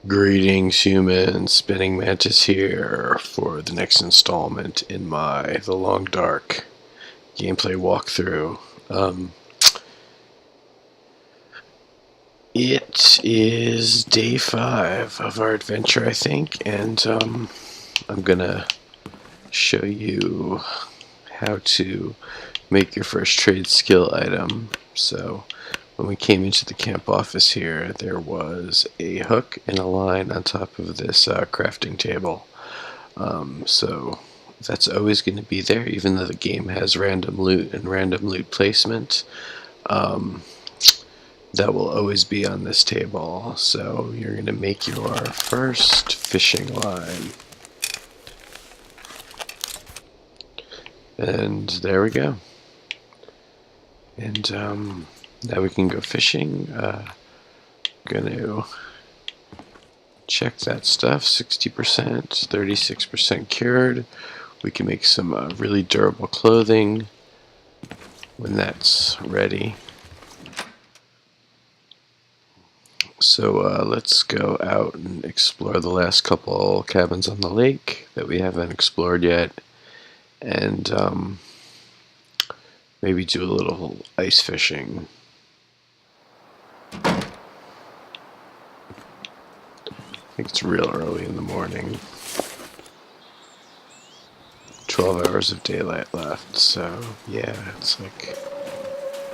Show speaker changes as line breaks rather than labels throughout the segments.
Greetings, humans. Spinning Mantis here for the next installment in my The Long Dark gameplay walkthrough. It is day 5 of our adventure, I think, and I'm gonna show you how to make your first trade skill item. So, when we came into the camp office here, there was a hook and a line on top of this crafting table. So that's always going to be there, even though the game has random loot and random loot placement. That will always be on this table. So you're going to make your first fishing line. And there we go. And now we can go fishing. Going to check that stuff. 60%, 36% cured. We can make some really durable clothing when that's ready. So let's go out and explore the last couple cabins on the lake that we haven't explored yet, and maybe do a little ice fishing. I think it's real early in the morning. 12 hours of daylight left, so yeah, it's like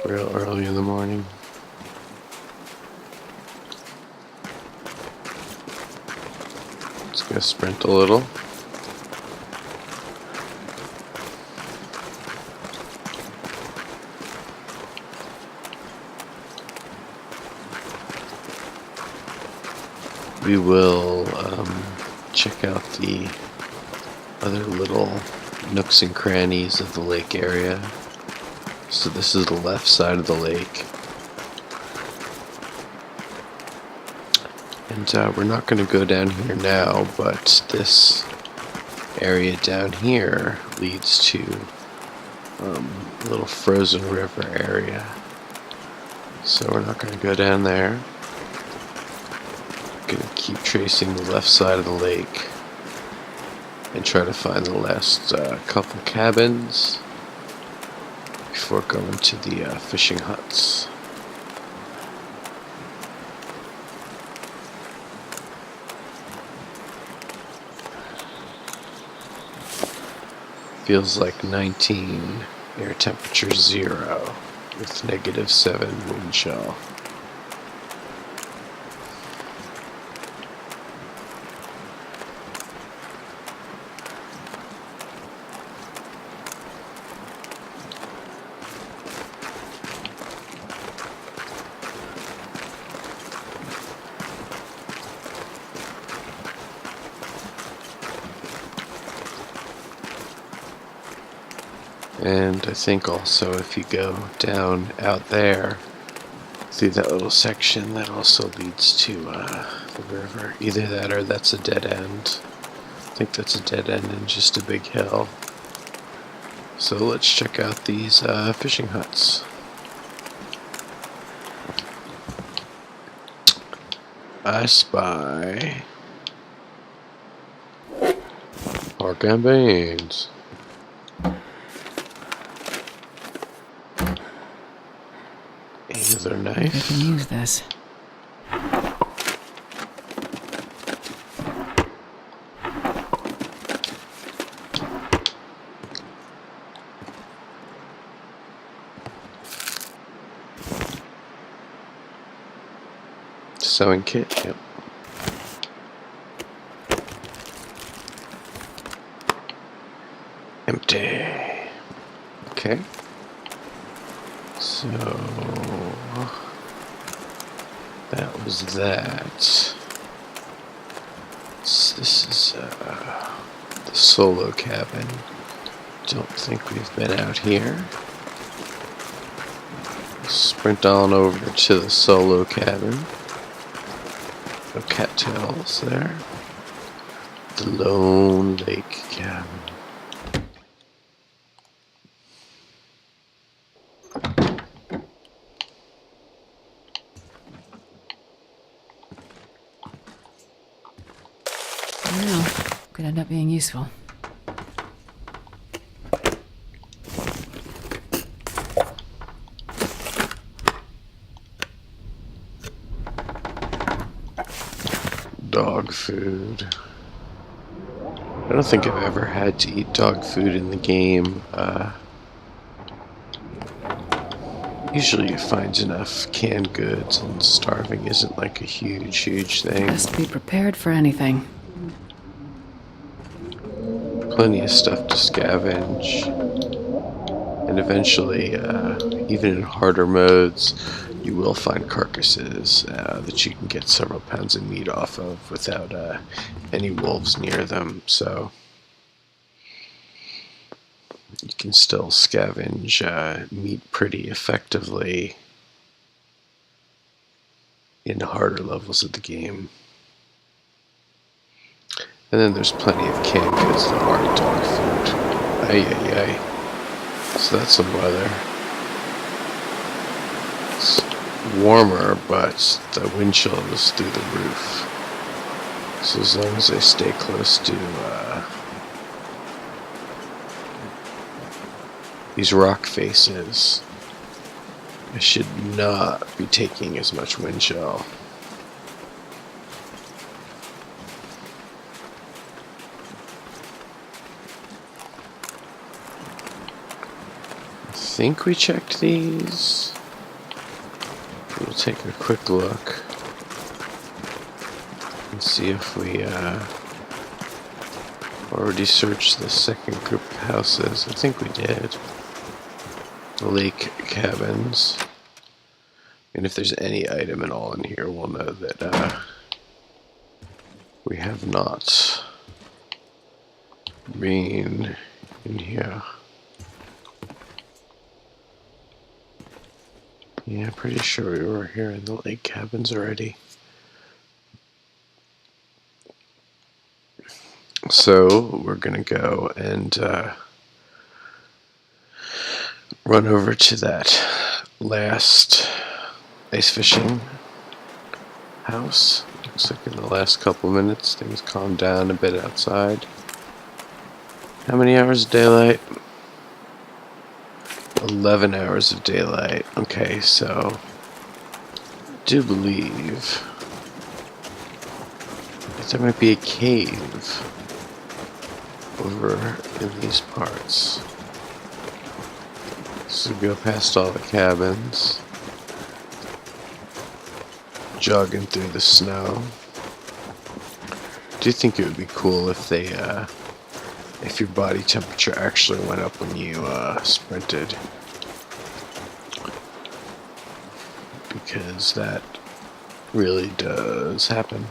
real early in the morning. Let's go sprint a little. We will check out the other little nooks and crannies of the lake area. So this is the left side of the lake. And we're not going to go down here now, but this area down here leads to a little frozen river area. So we're not going to go down there. Going to keep tracing the left side of the lake and try to find the last couple cabins before going to the fishing huts. Feels like 19, air temperature 0 with -7 wind chill. And I think also if you go down out there through that little section, that also leads to the river. Either that or that's a dead end. I think that's a dead end and just a big hill. So let's check out these fishing huts. I spy pork and beans. Another knife.
I can use this.
Sewing kit, yep. Empty. Okay. So that was that. So this is the solo cabin. Don't think we've been out here. Sprint on over to the solo cabin. No cattails there. The Lone Lake cabin.
don't know. Could end up being useful.
Dog food. I don't think I've ever had to eat dog food in the game. Usually you find enough canned goods, and starving isn't like a huge thing.
Best be prepared for anything.
Plenty of stuff to scavenge. And eventually, even in harder modes, you will find carcasses that you can get several pounds of meat off of without any wolves near them. So you can still scavenge meat pretty effectively in harder levels of the game. And then there's plenty of canned goods that aren't dog food. Ay. So that's some weather. It's warmer, but the wind chill is through the roof. So as long as I stay close to these rock faces, I should not be taking as much wind chill. I think we checked these. We'll take a quick look and see if we already searched the second group of houses. I think we did. The lake cabins. And if there's any item at all in here, we'll know that we have not been in here. Yeah, pretty sure we were here in the lake cabins already. So we're gonna go and run over to that last ice fishing house. Looks like in the last couple minutes things calmed down a bit outside. How many hours of daylight? 11 hours of daylight. Okay, so I do believe that there might be a cave over in these parts. So go past all the cabins, jogging through the snow. Do you think it would be cool if they if your body temperature actually went up when you sprinted? Because that really does happen.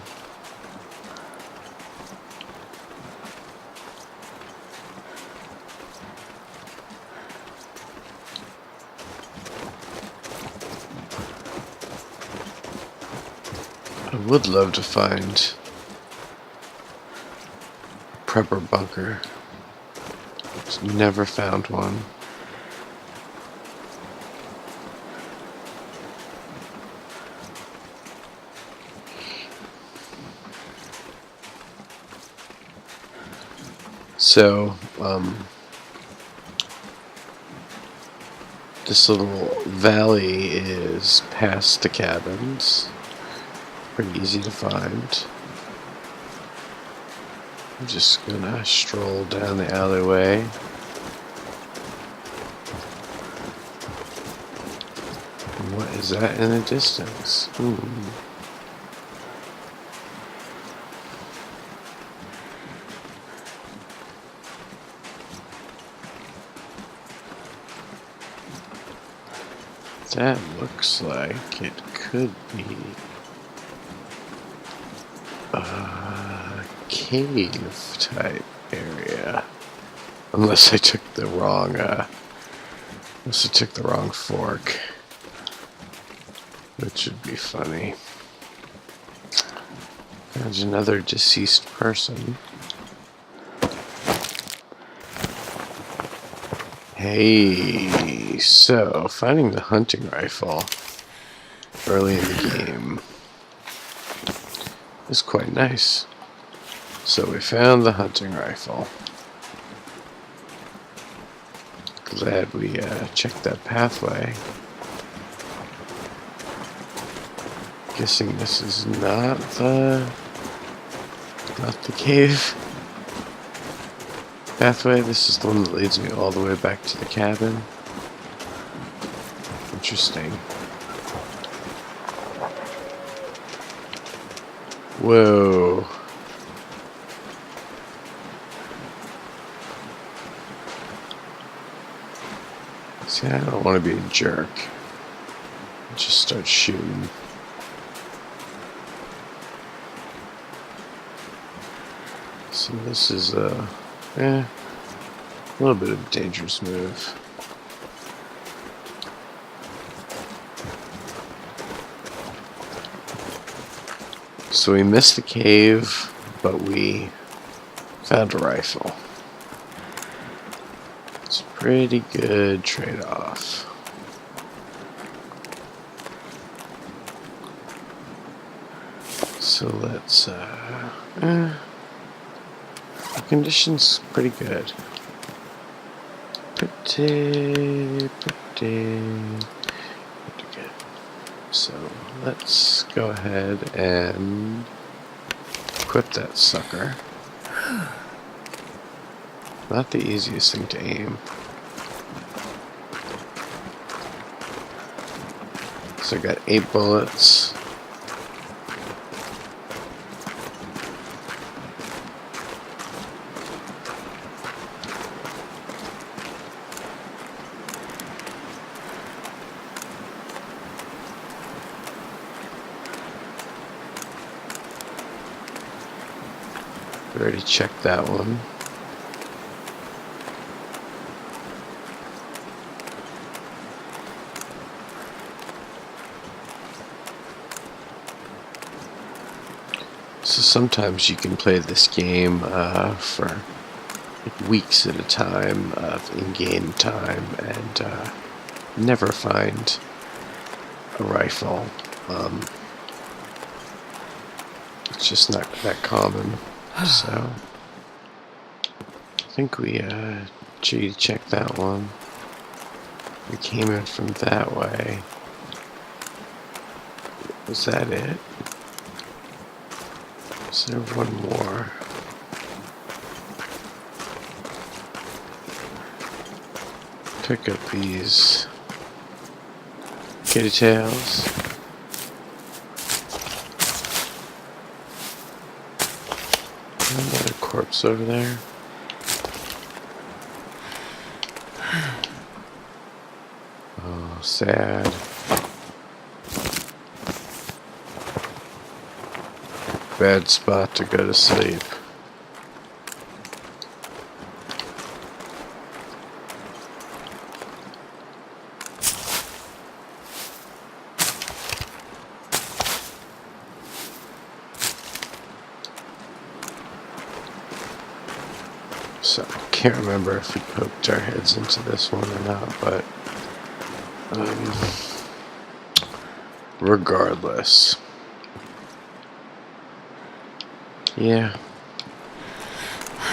I would love to find a prepper bunker. Just never found one. So, this little valley is past the cabins. Pretty easy to find. I'm just gonna stroll down the alleyway. And what is that in the distance? That looks like it could be a cave type area. Unless I took the wrong fork. Which would be funny. There's another deceased person. Hey, so finding the hunting rifle early in the game is quite nice. So we found the hunting rifle. Glad we checked that pathway. Guessing this is not the cave pathway. This is the one that leads me all the way back to the cabin. Interesting. Whoa. See, I don't want to be a jerk. Just start shooting. So this is a little bit of a dangerous move. So we missed the cave, but we found a rifle. It's a pretty good trade-off. So let's, the condition's pretty good. Pretty good. So let's go ahead and equip that sucker. Not the easiest thing to aim. So I got 8 bullets. We already checked that one. So sometimes you can play this game for like weeks at a time of in-game time and never find a rifle. It's just not that common. So I think we checked that one. We came in from that way. Was that it? Is there one more? Pick up these kitty tails. Another corpse over there. Oh, sad. Bad spot to go to sleep. So I can't remember if we poked our heads into this one or not, but regardless. Yeah.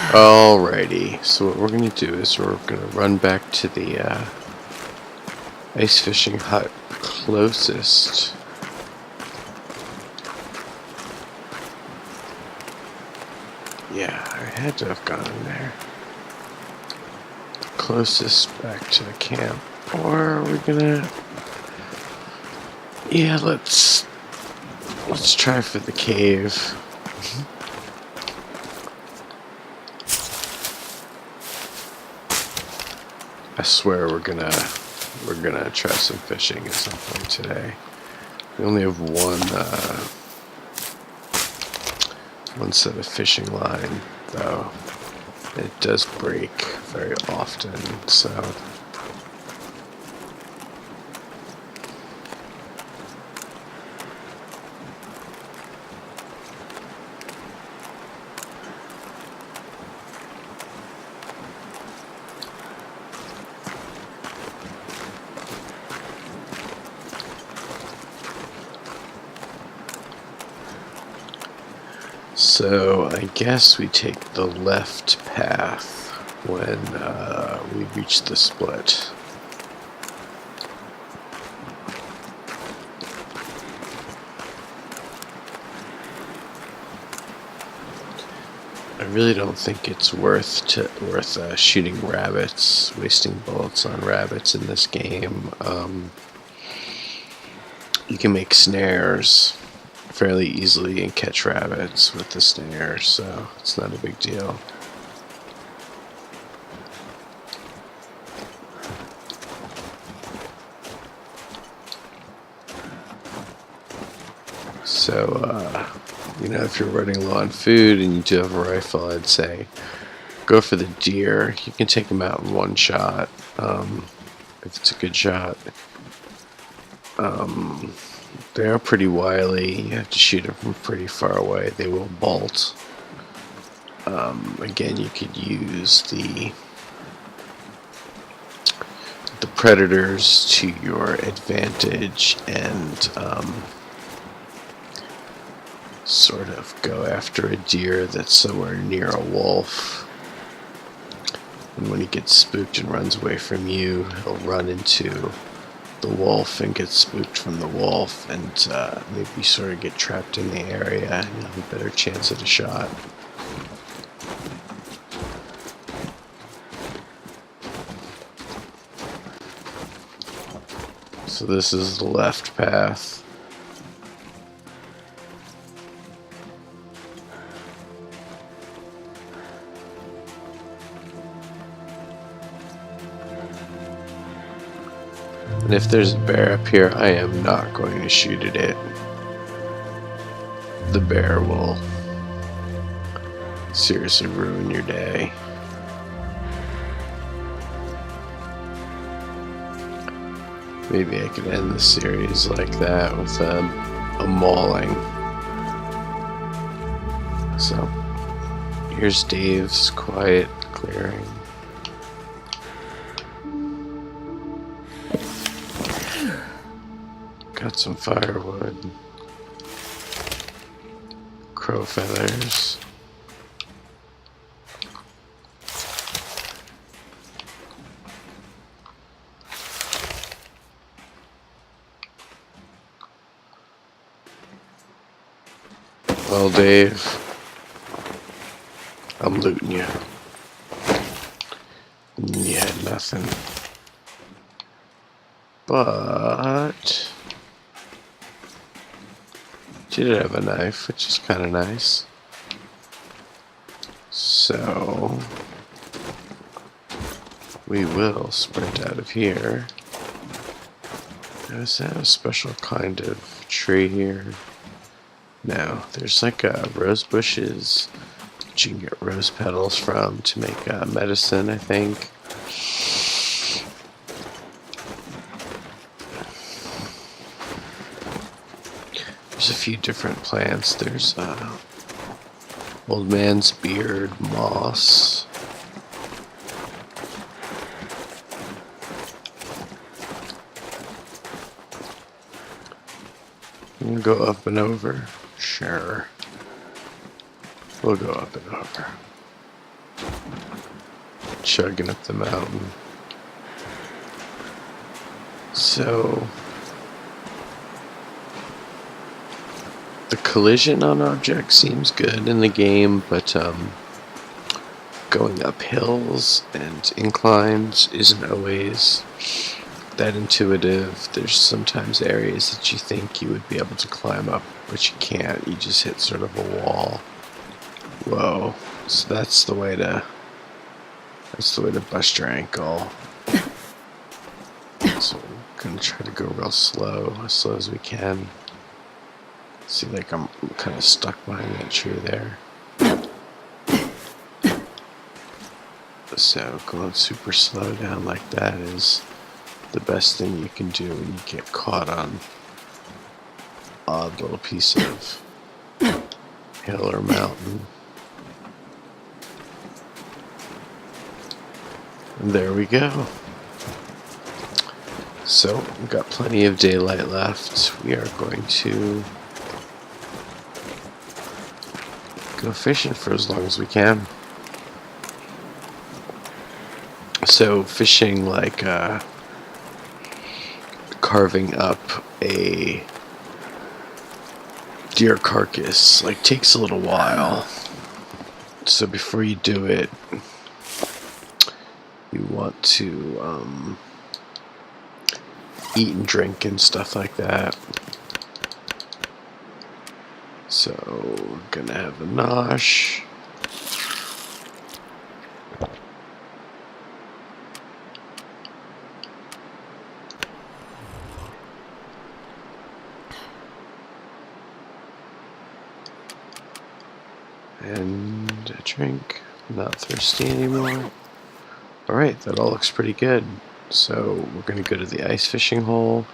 Alrighty. So what we're going to do is we're going to run back to the ice fishing hut closest. Yeah, I had to have gone in there. Closest back to the camp. Or are we gonna... Yeah, let's try for the cave. I swear we're gonna try some fishing at some point today. We only have one set of fishing line, though. It does break very often, so... So I guess we take the left path when we reach the split. I really don't think it's worth shooting rabbits, wasting bullets on rabbits in this game. You can make snares fairly easily and catch rabbits with the snares, so it's not a big deal. So, if you're running low on food and you do have a rifle, I'd say go for the deer. You can take them out in one shot, if it's a good shot. They are pretty wily. You have to shoot them from pretty far away. They will bolt. Again, you could use the predators to your advantage and sort of go after a deer that's somewhere near a wolf. And when he gets spooked and runs away from you, he'll run into the wolf and get spooked from the wolf, and maybe sort of get trapped in the area and you'll have a better chance at a shot. So this is the left path. And if there's a bear up here, I am not going to shoot at it. The bear will seriously ruin your day. Maybe I could end the series like that with a mauling. So, here's Dave's quiet clearing. Got some firewood, crow feathers. Well, Dave, I'm looting you. You had nothing. But she did have a knife, which is kind of nice. So we will sprint out of here. Does that have a special kind of tree here? No, there's like rose bushes which you can get rose petals from to make medicine, I think. There's a few different plants. There's old man's beard, moss. We'll go up and over. Sure. We'll go up and over. Chugging up the mountain. So the collision on objects seems good in the game, but going up hills and inclines isn't always that intuitive. There's sometimes areas that you think you would be able to climb up, but you can't. You just hit sort of a wall. Whoa. So that's the way to bust your ankle. So we're gonna try to go real slow, as slow as we can. See, like I'm kind of stuck behind that tree there. So going super slow down like that is the best thing you can do when you get caught on odd little piece of hill or mountain. And there we go. So we've got plenty of daylight left. We are going to go fishing for as long as we can. So fishing, like carving up a deer carcass, like, takes a little while. So before you do it, you want to eat and drink and stuff like that. So we're gonna have a nosh. And a drink. I'm not thirsty anymore. Alright, that all looks pretty good. So we're going to go to the ice fishing hole.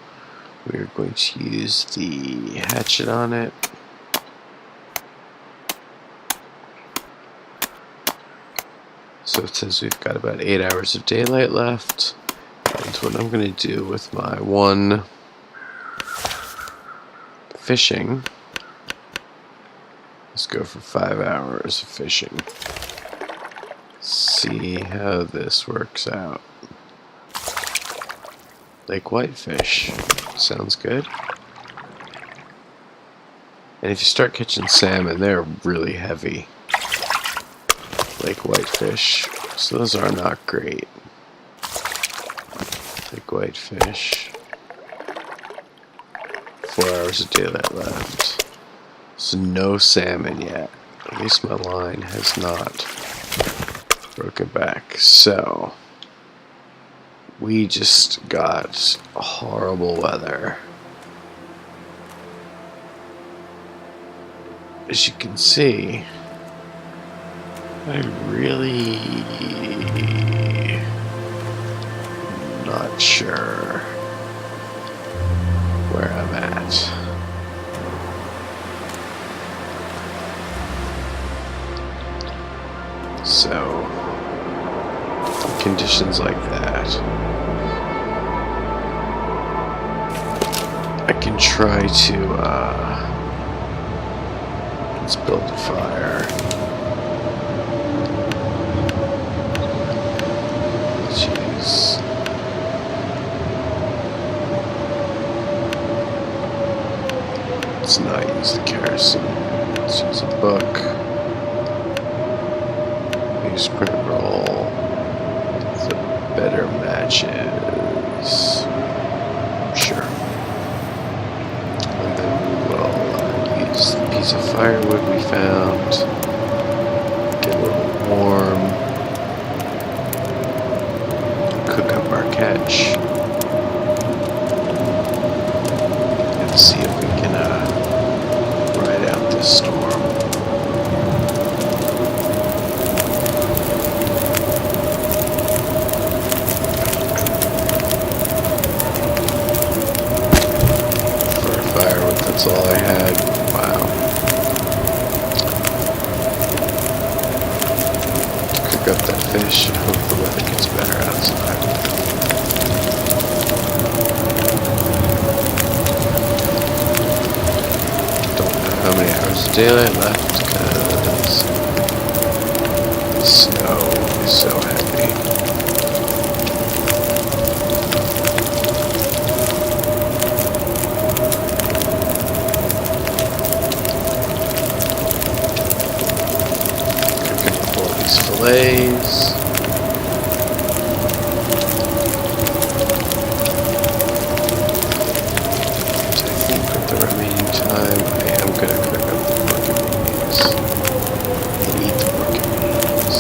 We're going to use the hatchet on it. So it says we've got about 8 hours of daylight left. And what I'm going to do with my one fishing is go for 5 hours of fishing. See how this works out. Lake whitefish. Sounds good. And if you start catching salmon, they're really heavy. Lake whitefish. So those are not great. Lake whitefish. 4 hours of daylight left. So no salmon yet. At least my line has not broken back. So we just got horrible weather. As you can see, I'm really not sure where I'm at. So, conditions like that, I can try to, let's build a fire. Jeez. Let's not use the kerosene. Let's use a book. Use print roll. The better matches. Sure. And then we will use the piece of firewood we found. Get a little warm. Cook up our catch. And see if we can ride out this storm. That's all I had. Wow. Cook up that fish and hope the weather gets better outside. Don't know how many hours of daylight left because the snow is so heavy. Fillets. I think with the remaining time, I am going to cook up the pork and beans and eat the pork and beans.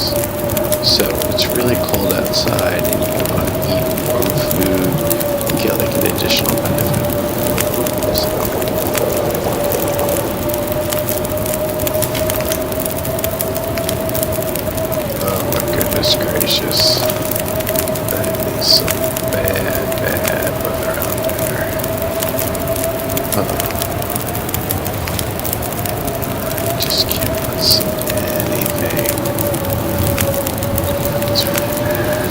So it's really cold outside and you want to eat warm food, you get like an additional benefit. Goodness gracious, that is some bad weather out there. I just can't listen to anything. It's really bad.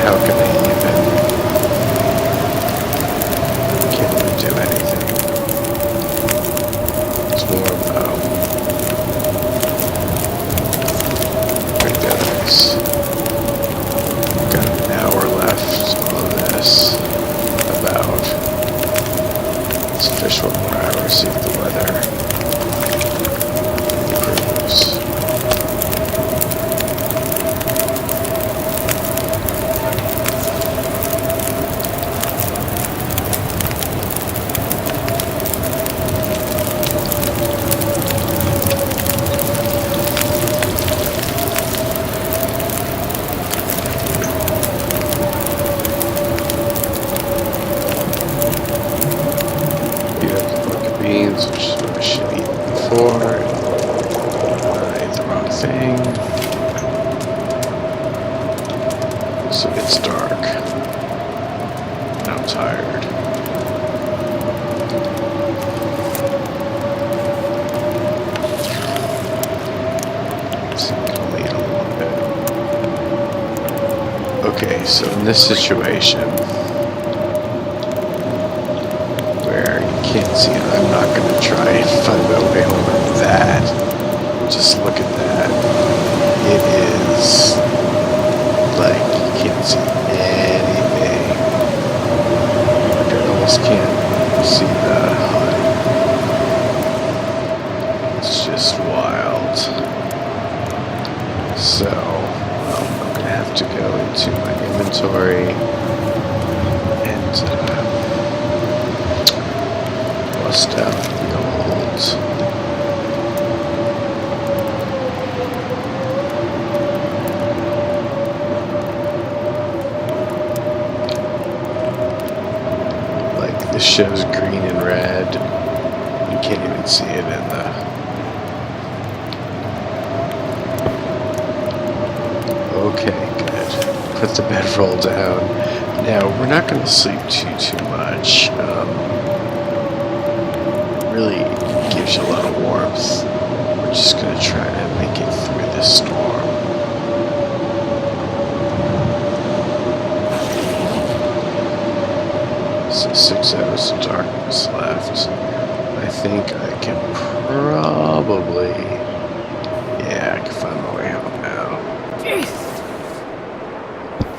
how can I even? Can't even do anything. It's warm though. My goodness. Got an hour left on this. About. Let's fish 1 more hour, see if the weather improves. Which is what I should eat before. I ate the wrong thing. So it's dark. And I'm tired. So I'll eat a little bit. Okay, so in this situation, can't see it. I'm not going to try and find my way home with that. Just look at that. It is like you can't see anything. Like I almost can't see the HUD. It's just wild. So I'm going to have to go into my inventory and bust out the old like this shows green and red. You can't even see it in the okay, good. Put the bedroll down. Now we're not going to sleep too much. Really gives you a lot of warmth. We're just going to try to make it through this storm. So 6 hours of darkness left. I think I can probably... Yeah, I can find my way home now.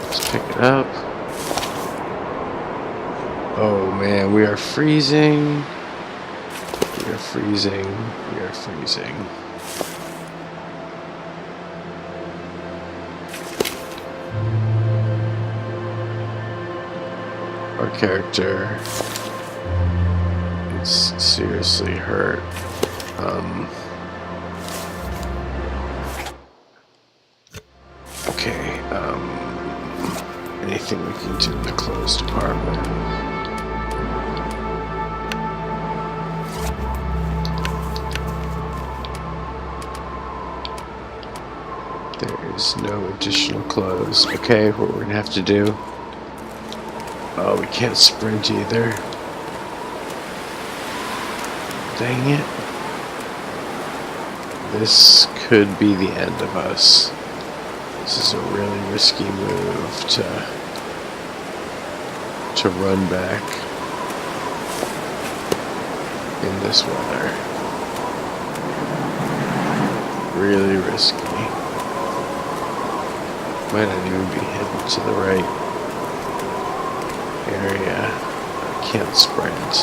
Let's pick it up. Oh man, we are freezing. We are freezing. We are freezing. Our character is seriously hurt. Okay, anything we can do in the clothes department? There is no additional clothes. Okay, what we're gonna have to do... Oh, we can't sprint either. Dang it. This could be the end of us. This is a really risky move to run back in this weather. Really risky. Might not even be heading to the right area. I can't sprint.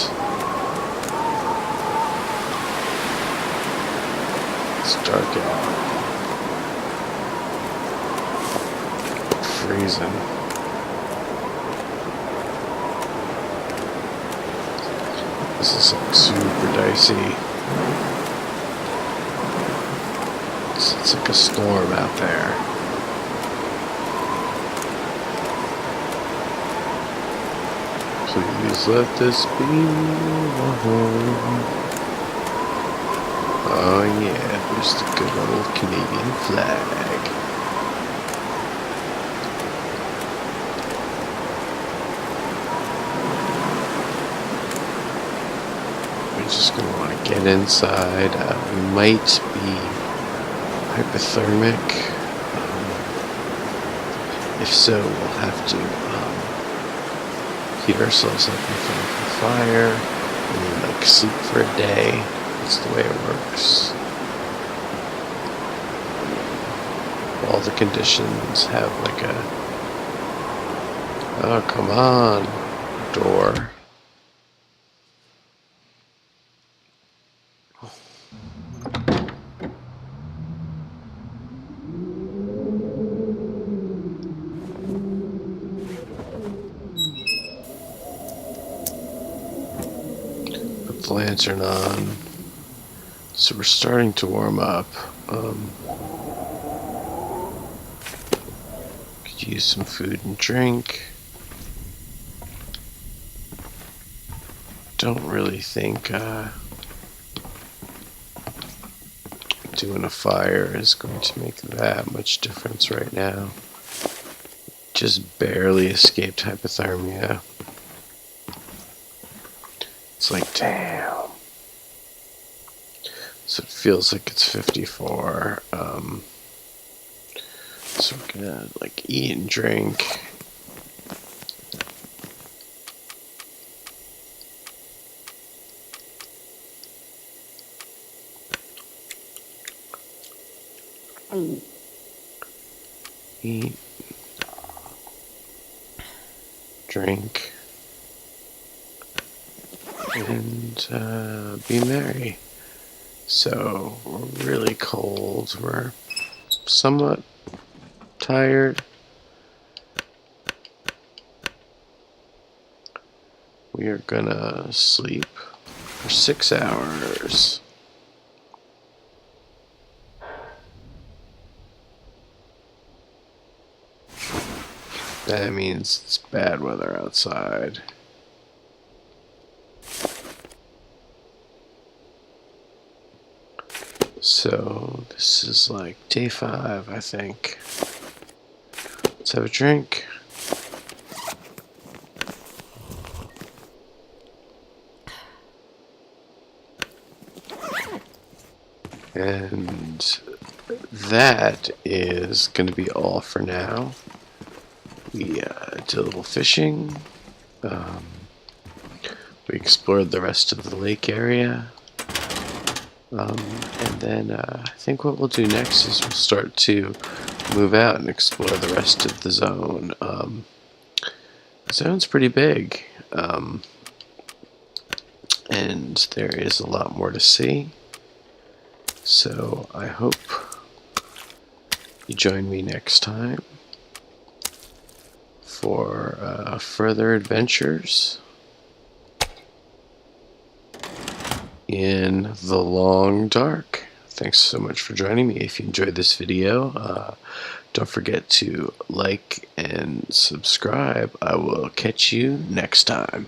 It's dark out. Freezing. This is like super dicey. It's like a storm out there. Please let this be your home. Oh yeah, there's the good old Canadian flag. We're just going to want to get inside. We might be hypothermic. If so, we'll have to heat ourselves up in front of the fire and then like sleep for a day. That's the way it works. All the conditions have like a, oh come on, door. Put the lantern on. So we're starting to warm up. Could use some food and drink. Don't really think doing a fire is going to make that much difference right now. Just barely escaped hypothermia. It's like, damn. So it feels like it's 54. So we're gonna like eat and drink. Eat, drink, and be merry. So we're really cold. We're somewhat tired. We are gonna sleep for 6 hours. That means it's bad weather outside. So this is like day 5, I think. Let's have a drink. And that is going to be all for now. We did a little fishing. We explored the rest of the lake area. And then I think what we'll do next is we'll start to move out and explore the rest of the zone. The zone's pretty big. And there is a lot more to see. So I hope you join me next time for further adventures in the long dark. Thanks so much for joining me. If you enjoyed this video, don't forget to like and subscribe. I will catch you next time.